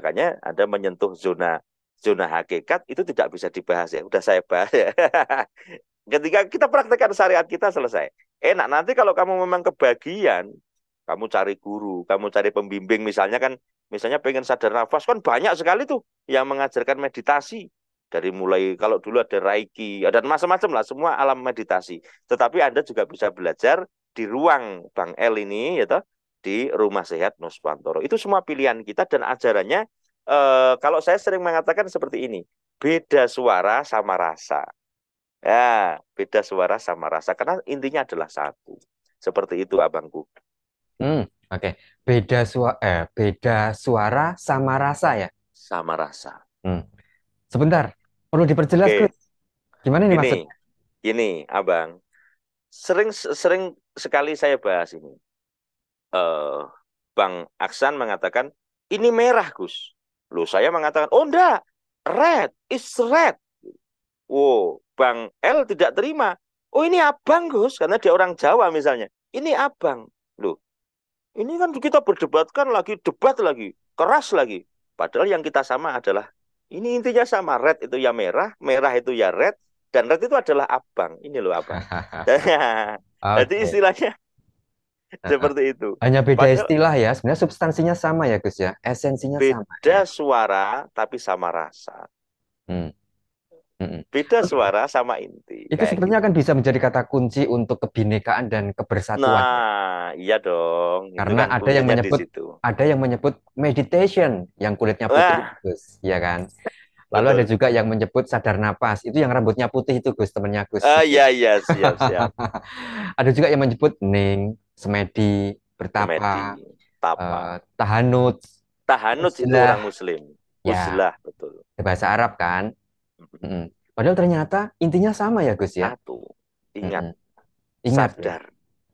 Makanya Anda menyentuh zona hakikat itu tidak bisa dibahas ya. Udah saya bahas ya. Ketika kita praktekkan syariat kita selesai. Enak nanti kalau kamu memang kebagian, kamu cari guru, kamu cari pembimbing misalnya kan, misalnya pengen sadar nafas kan banyak sekali tuh yang mengajarkan meditasi. Dari mulai kalau dulu ada Reiki, ada macam-macam lah, semua alam meditasi. Tetapi Anda juga bisa belajar di ruang Bang El ini, ya toh, di Rumah Sehat Nuswantoro. Itu semua pilihan kita dan ajarannya. Kalau saya sering mengatakan seperti ini, beda suara sama rasa. Ya, beda suara sama rasa. Karena intinya adalah satu. Seperti itu, abangku. Oke. Beda suara sama rasa ya. Sama rasa. Hmm. Sebentar, perlu diperjelas, Oke, Gus. Gimana ini ini, maksudnya? ini, abang. Sering, sering sekali saya bahas ini. eh Bang Aksan mengatakan, ini merah, Gus. Loh, saya mengatakan, oh enggak, red, it's red. Wow, Bang L tidak terima. Oh ini abang, Gus, karena dia orang Jawa misalnya. Ini abang. Loh, ini kan kita berdebatkan lagi, debat lagi, keras lagi. Padahal yang kita sama adalah, ini intinya sama, red itu ya merah, merah itu ya red, dan red itu adalah abang. Ini loh abang. Jadi Oke. istilahnya Heeh. seperti itu. Hanya beda Padahal istilah ya. Sebenarnya substansinya sama ya, Gus ya. Esensinya sama beda ya. suara tapi sama rasa. Hmm. Mm-mm. Beda suara sama inti. Itu Kayak sebenarnya gitu. akan bisa menjadi kata kunci untuk kebinekaan dan kebersatuan ya. Nah, iya dong. Itu Karena kan kuncinya di situ. ada yang menyebut meditation yang kulitnya putih itu, Wah, Gus, ya kan? Lalu ada betul. juga yang menyebut sadar napas, itu yang rambutnya putih itu, Gus, temennya Gus Ah, itu. iya, iya, siap, siap. Ada juga yang menyebut ning, semedi, Semedi, bertapa, tapa. tahanut, Tahanut itu uzlah, orang Muslim. ya, Uzlah, betul. bahasa Arab kan. Mm-mm. Padahal ternyata intinya sama ya, Gus ya. Satu, ingat, Mm-mm. Ingat ya. sadar.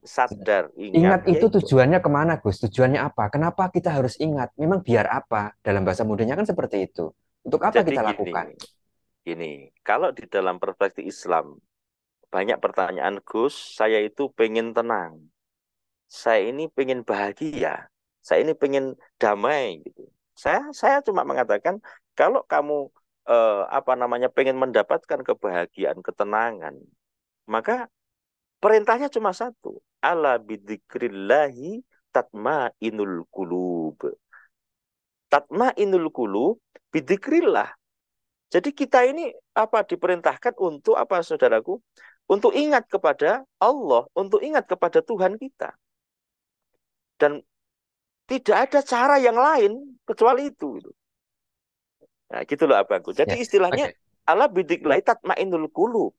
Sadar, ingat, Ingat itu yaitu. tujuannya kemana, Gus? Tujuannya apa? Kenapa kita harus ingat? Memang biar apa? Dalam bahasa mudanya kan seperti itu. Untuk apa Jadi kita gini, lakukan? gini. Kalau di dalam perspektif Islam, banyak pertanyaan, Gus, saya itu pengen tenang. Saya ini pengen bahagia. Saya ini pengen damai gitu. Saya cuma mengatakan kalau kamu apa namanya pengen mendapatkan kebahagiaan, ketenangan, maka perintahnya cuma satu. Ala bidzikrillahi tatmainul qulub. Tatmainul qulub bidzikrillah. Jadi kita ini apa diperintahkan untuk apa saudaraku? Untuk ingat kepada Allah, untuk ingat kepada Tuhan kita. Dan tidak ada cara yang lain kecuali itu. Gitu. Nah, gitu loh abangku. Jadi Ya, istilahnya oke. ala bidiklai tatmainul qulub.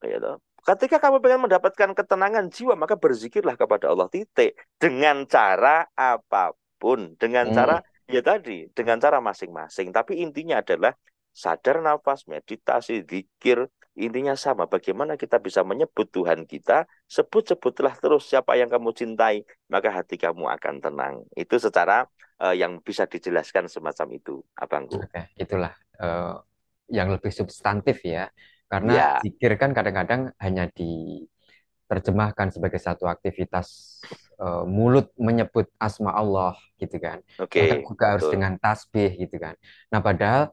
Gitu. Ketika kamu pengen mendapatkan ketenangan jiwa, maka berzikirlah kepada Allah titik. Dengan cara apapun. Dengan Hmm, cara, ya tadi, dengan cara masing-masing. Tapi intinya adalah sadar nafas, meditasi, zikir. Intinya sama. Bagaimana kita bisa menyebut Tuhan kita. Sebut-sebutlah terus siapa yang kamu cintai. Maka hati kamu akan tenang. Itu secara yang bisa dijelaskan semacam itu, abangku. oke. Itulah yang lebih substantif ya. Karena Ya, zikir kan kadang-kadang hanya diterjemahkan sebagai satu aktivitas mulut menyebut asma Allah gitu kan. oke, Kadang juga harus betul. dengan tasbih gitu kan. Nah, padahal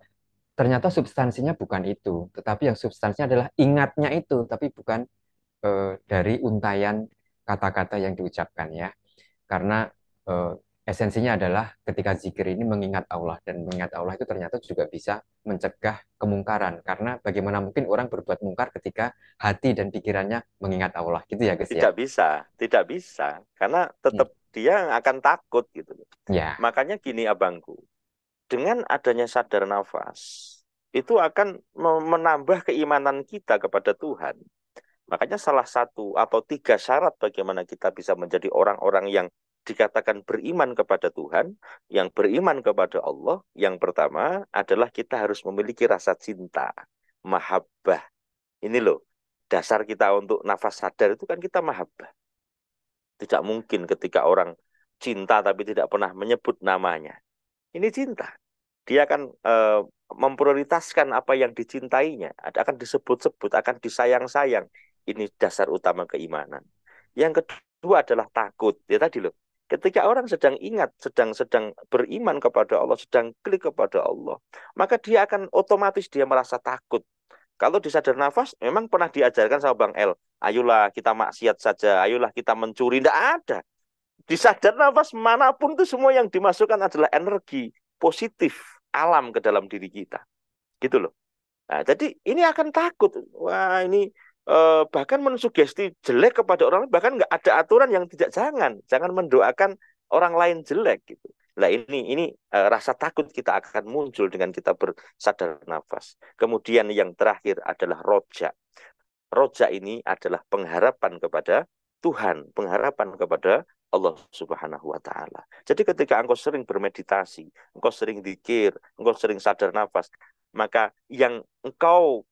ternyata substansinya bukan itu, tetapi yang substansinya adalah ingatnya itu, tapi bukan dari untayan kata-kata yang diucapkan ya. Karena eh, esensinya adalah ketika zikir ini mengingat Allah dan mengingat Allah itu ternyata juga bisa mencegah kemungkaran. Karena bagaimana mungkin orang berbuat mungkar ketika hati dan pikirannya mengingat Allah, gitu ya guys ya. Tidak bisa, tidak bisa. Karena Hmm. tetap dia akan takut gitu. Ya, Makanya gini abangku, dengan adanya sadar nafas, itu akan menambah keimanan kita kepada Tuhan. Makanya salah satu atau tiga syarat bagaimana kita bisa menjadi orang-orang yang dikatakan beriman kepada Tuhan, yang beriman kepada Allah, yang pertama adalah kita harus memiliki rasa cinta, mahabbah. Ini loh, dasar kita untuk nafas sadar itu kan kita mahabbah. Tidak mungkin ketika orang cinta tapi tidak pernah menyebut namanya. Ini cinta. Dia akan memprioritaskan apa yang dicintainya. Akan disebut-sebut, akan disayang-sayang. Ini dasar utama keimanan. Yang kedua adalah takut. Ya tadi loh. Ketika orang sedang ingat, sedang beriman kepada Allah, sedang klik kepada Allah, maka dia akan otomatis dia merasa takut. Kalau di sadar nafas, memang pernah diajarkan sama Bang El, ayolah kita maksiat saja, ayolah kita mencuri. Tidak ada. Di sadar nafas manapun itu semua yang dimasukkan adalah energi positif alam ke dalam diri kita. Gitu loh. Nah, jadi ini akan takut. Wah, ini bahkan mensugesti jelek kepada orang lain. Bahkan nggak ada aturan yang tidak jangan mendoakan orang lain jelek gitu. Nah, ini rasa takut kita akan muncul dengan kita bersadar nafas. Kemudian yang terakhir adalah roja. Roja ini adalah pengharapan kepada Tuhan, pengharapan kepada Allah Subhanahu wa taala. Jadi ketika engkau sering bermeditasi, engkau sering zikir, engkau sering sadar nafas, maka yang engkau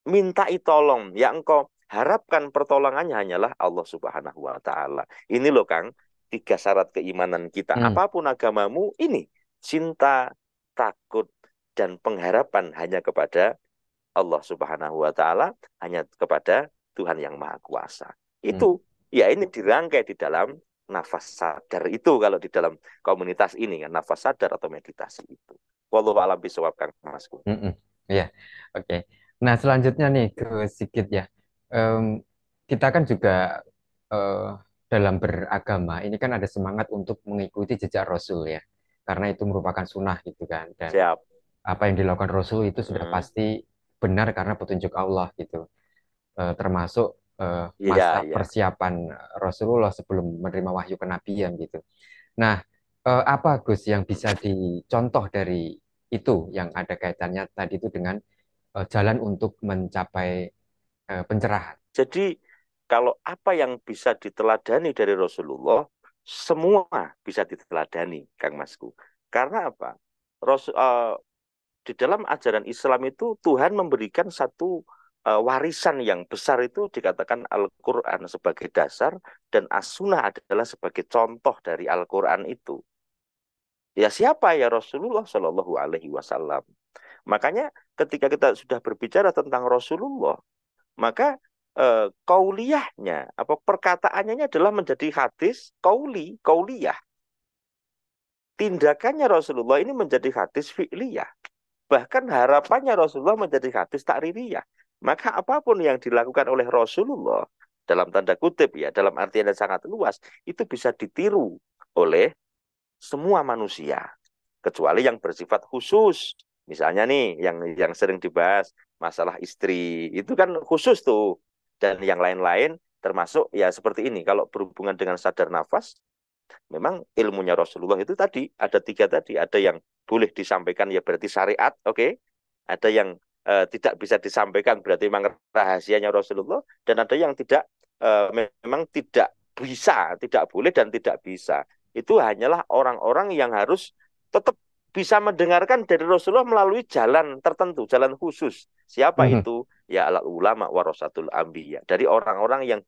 mintai tolong, yang engkau harapkan pertolongannya hanyalah Allah Subhanahu wa taala. Ini loh Kang, 3 syarat keimanan kita. Hmm. Apapun agamamu, ini cinta, takut, dan pengharapan hanya kepada Allah Subhanahu wa taala, hanya kepada Tuhan yang Maha Kuasa. Itu ya ini dirangkai di dalam nafas sadar itu kalau di dalam komunitas ini kan nafas sadar atau meditasi itu. Wallahu a'lam bishawab Kang Masku. Ya, oke. Nah, selanjutnya nih ke sedikit ya. Em, kita kan juga eh, dalam beragama ini kan ada semangat untuk mengikuti jejak Rasul ya, karena itu merupakan sunnah gitu kan. Dan Siap. apa yang dilakukan Rasul itu sudah Hmm. pasti benar karena petunjuk Allah gitu. Termasuk Iya, masa iya. persiapan Rasulullah sebelum menerima wahyu kenabian gitu. Nah, apa Gus yang bisa dicontoh dari itu yang ada kaitannya tadi itu dengan jalan untuk mencapai pencerahan? Jadi kalau apa yang bisa diteladani dari Rasulullah, semua bisa diteladani, Kang Masku. Karena apa? Di dalam ajaran Islam itu Tuhan memberikan satu warisan yang besar itu dikatakan Al-Quran sebagai dasar dan As-Sunnah adalah sebagai contoh dari Al-Quran itu. Ya siapa ya Rasulullah Shallallahu Alaihi Wasallam. Makanya ketika kita sudah berbicara tentang Rasulullah, maka kauliyahnya apa perkataannya adalah menjadi hadis kauliyah. Tindakannya Rasulullah ini menjadi hadis fi'liyah. Bahkan harapannya Rasulullah menjadi hadis takririyah. Maka apapun yang dilakukan oleh Rasulullah, dalam tanda kutip ya, dalam artian yang sangat luas, itu bisa ditiru oleh semua manusia. Kecuali yang bersifat khusus. Misalnya nih, yang sering dibahas, masalah istri. Itu kan khusus tuh. Dan yang lain-lain, termasuk ya seperti ini. Kalau berhubungan dengan sadar nafas, memang ilmunya Rasulullah itu tadi ada 3 tadi, ada yang boleh disampaikan ya berarti syariat, oke. Ada yang tidak bisa disampaikan berarti memang rahasianya Rasulullah, dan ada yang tidak memang tidak bisa, tidak boleh dan tidak bisa. Itu hanyalah orang-orang yang harus tetap bisa mendengarkan dari Rasulullah melalui jalan tertentu, jalan khusus. Siapa Mhm. itu? Ya al ulama warasatul anbiya, dari orang-orang yang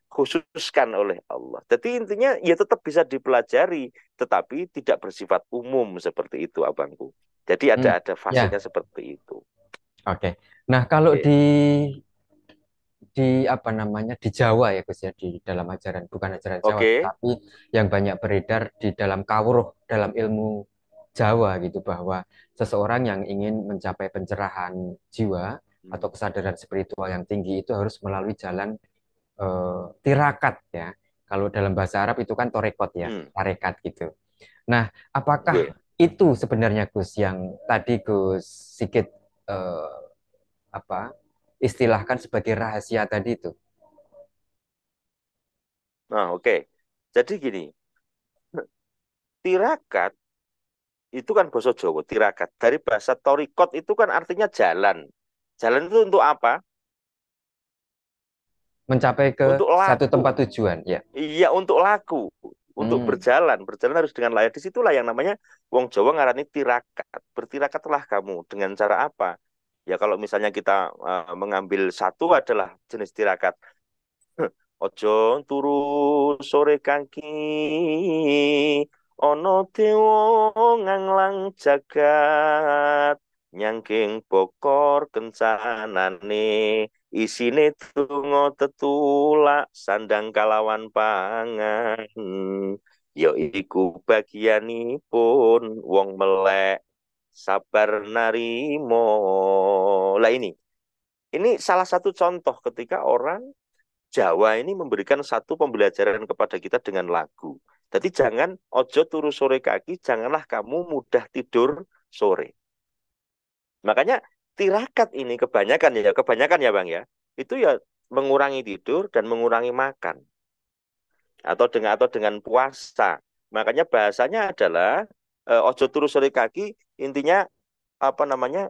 khususkan oleh Allah. Jadi intinya ya tetap bisa dipelajari, tetapi tidak bersifat umum seperti itu, abangku. Jadi Hmm. ada fasenya Ya, seperti itu. oke. Nah, kalau Oke. di apa namanya di Jawa ya Gus ya, di dalam ajaran, bukan ajaran Jawa Oke. tetapi yang banyak beredar di dalam kawruh dalam ilmu Jawa gitu, bahwa seseorang yang ingin mencapai pencerahan jiwa atau kesadaran spiritual yang tinggi itu harus melalui jalan tirakat ya. Kalau dalam bahasa Arab itu kan torekot ya, Hmm. tarekat gitu. Nah, apakah Oke. itu sebenarnya Gus yang tadi Gus sikit eh, apa istilahkan sebagai rahasia tadi itu? Nah, oke. Jadi gini, tirakat itu kan bahasa Jawa, tirakat. Dari bahasa torikot itu kan artinya jalan. Jalan itu untuk apa? Mencapai ke Untuk satu laku. tempat tujuan ya. Iya, untuk laku. Untuk Hmm. berjalan. Berjalan harus dengan layak. Disitulah yang namanya Wong Jawa ngarani tirakat. Bertirakatlah kamu. Dengan cara apa? Ya kalau misalnya kita mengambil satu adalah jenis tirakat. Ojo turu sore kaki ono dewa nganglang jagat nyangking bokor kencanane Isine donga tetulak sandang kalawan pangan. Ya iku bagianipun wong melek sabar narimo. Lah ini salah satu contoh ketika orang Jawa ini memberikan satu pembelajaran kepada kita dengan lagu. Jadi jangan ojo turu sore kaki, janganlah kamu mudah tidur sore. Makanya tirakat ini kebanyakan ya Bang ya, itu ya mengurangi tidur dan mengurangi makan atau dengan puasa. Makanya bahasanya adalah ojo turu sore kaki, intinya apa namanya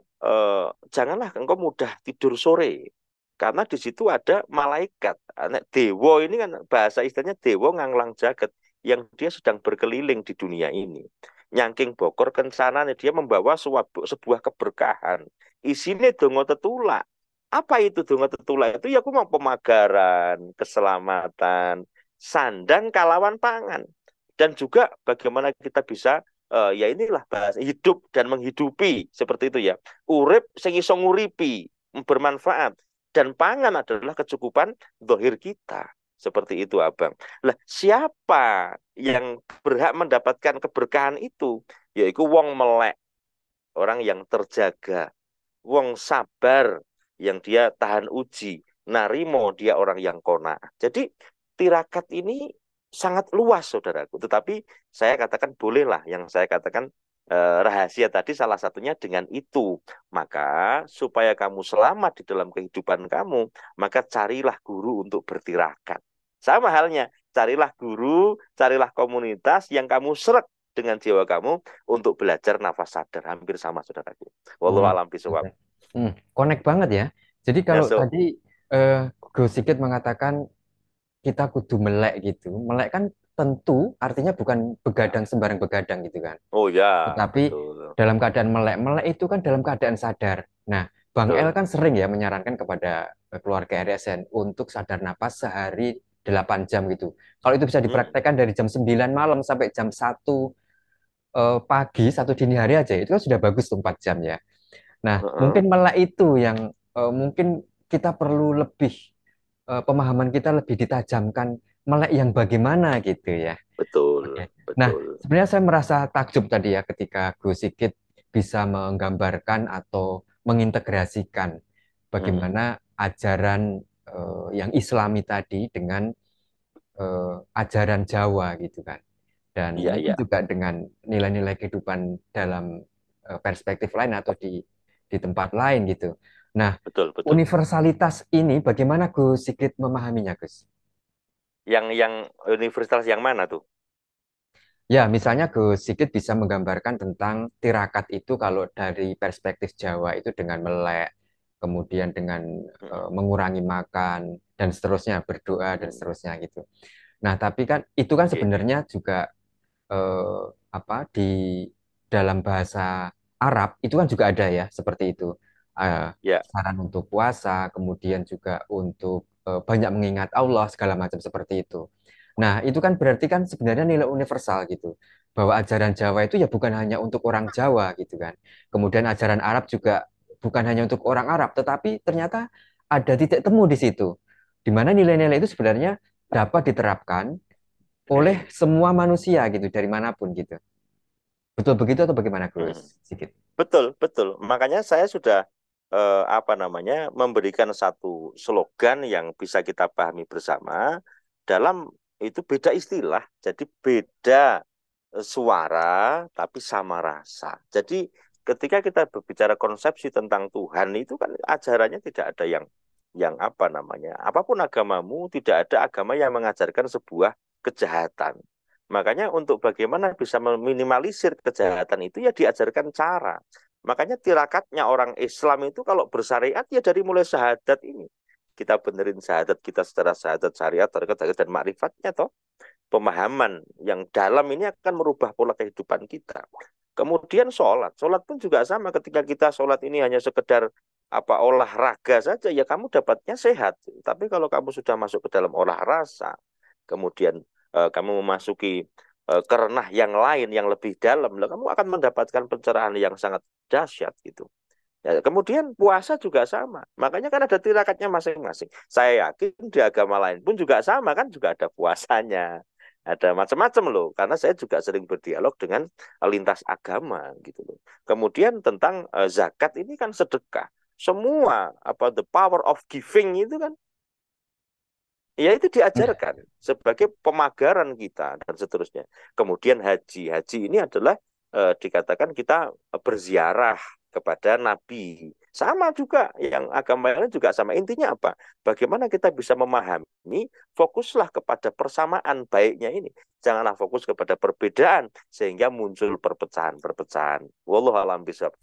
janganlah engkau mudah tidur sore karena di situ ada malaikat. Nek dewo ini kan bahasa istilahnya dewo nganglang jagat yang dia sedang berkeliling di dunia ini nyangking bokor kencana dia membawa sebuah keberkahan isinya dongo tetula. Apa itu dongo tetula itu ya aku mau pemagaran keselamatan sandang kalawan pangan dan juga bagaimana kita bisa ya inilah bahasa hidup dan menghidupi seperti itu ya. Urip sing iso nguripi, bermanfaat dan pangan adalah kecukupan dohir kita. Seperti itu, Abang. Lah, siapa yang berhak mendapatkan keberkahan itu? Yaitu wong melek, orang yang terjaga, wong sabar, yang dia tahan uji, narimo dia orang yang kona. Jadi tirakat ini sangat luas, saudaraku. Tetapi saya katakan bolehlah, yang saya katakan rahasia tadi salah satunya dengan itu. Maka supaya kamu selamat di dalam kehidupan kamu, maka carilah guru untuk bertirakat. Sama halnya, carilah guru, carilah komunitas yang kamu seret dengan jiwa kamu untuk belajar nafas sadar. Hampir sama, saudaraku. Wallahu Hmm, a'lam bishawab. oke. Connect banget ya. Jadi kalau Masuk. tadi eh, Gus Sigit mengatakan kita kudu melek gitu. Melek kan tentu artinya bukan begadang sembarang begadang gitu kan. Oh ya, Tetapi betul. dalam keadaan melek, melek itu kan dalam keadaan sadar. Nah, Bang El Betul. kan sering ya menyarankan kepada keluarga RSN untuk sadar napas sehari 8 jam gitu. Kalau itu bisa Hmm. dipraktekkan dari jam 9 malam sampai jam 1 pagi, 1 dini hari aja, itu kan sudah bagus tuh 4 jam ya. Nah, Heeh. mungkin melek itu yang mungkin kita perlu lebih pemahaman kita lebih ditajamkan melek yang bagaimana gitu ya. Oke. Betul, Nah, betul. sebenarnya saya merasa takjub tadi ya ketika Gus Sigit bisa menggambarkan atau mengintegrasikan Hmm. bagaimana ajaran yang Islami tadi dengan ajaran Jawa gitu kan. Dan Iya, mungkin iya. juga dengan nilai-nilai kehidupan dalam perspektif lain atau di tempat lain gitu. Nah, Betul, betul. universalitas ini bagaimana Gus Sigit memahaminya, Gus? Yang universitas yang mana tuh? Ya, misalnya Gus Sigit bisa menggambarkan tentang tirakat itu kalau dari perspektif Jawa itu dengan melek, kemudian dengan Hmm. mengurangi makan, dan seterusnya, berdoa, dan Hmm. seterusnya gitu. Nah, tapi kan itu kan Oke. sebenarnya juga apa di dalam bahasa Arab itu kan juga ada ya seperti itu. Eh, Ya. Saran untuk puasa, kemudian juga untuk banyak mengingat Allah segala macam seperti itu. Nah, itu kan berarti kan sebenarnya nilai universal gitu. Bahwa ajaran Jawa itu ya bukan hanya untuk orang Jawa gitu kan. Kemudian ajaran Arab juga bukan hanya untuk orang Arab, tetapi ternyata ada titik temu di situ. Di mana nilai-nilai itu sebenarnya dapat diterapkan oleh Oke. semua manusia gitu dari manapun gitu. Betul begitu atau bagaimana Gus Hmm. Sigit? Betul, betul. Makanya saya sudah apa namanya memberikan satu slogan yang bisa kita pahami bersama dalam itu beda istilah, jadi beda suara tapi sama rasa. Jadi ketika kita berbicara konsepsi tentang Tuhan itu kan ajarannya tidak ada yang apa namanya, apapun agamamu, tidak ada agama yang mengajarkan sebuah kejahatan. Makanya untuk bagaimana bisa meminimalisir kejahatan itu ya diajarkan cara. Makanya tirakatnya orang Islam itu kalau bersyariat ya dari mulai syahadat ini. Kita benerin syahadat kita secara syahadat syariat, tarekat dan makrifatnya toh. Pemahaman yang dalam ini akan merubah pola kehidupan kita. Kemudian sholat. Sholat pun juga sama ketika kita sholat ini hanya sekedar apa olahraga saja ya kamu dapatnya sehat. Tapi kalau kamu sudah masuk ke dalam olah rasa, kemudian kamu memasuki kerenah yang lain yang lebih dalam, lah kamu akan mendapatkan pencerahan yang sangat dahsyat gitu. Ya, kemudian puasa juga sama. Makanya kan ada tirakatnya masing-masing. Saya yakin di agama lain pun juga sama kan, juga ada puasanya. Ada macam-macam loh, karena saya juga sering berdialog dengan lintas agama gitu loh. Kemudian tentang zakat ini kan sedekah. Semua apa the power of giving itu kan ya itu Nah, diajarkan sebagai pemagaran kita dan seterusnya. Kemudian haji, haji ini adalah dikatakan kita berziarah kepada Nabi. Sama juga yang agama lain juga sama. Intinya apa? Bagaimana kita bisa memahami, fokuslah kepada persamaan baiknya ini. Janganlah fokus kepada perbedaan sehingga muncul perpecahan-perpecahan. Wallahu a'lam bishawab.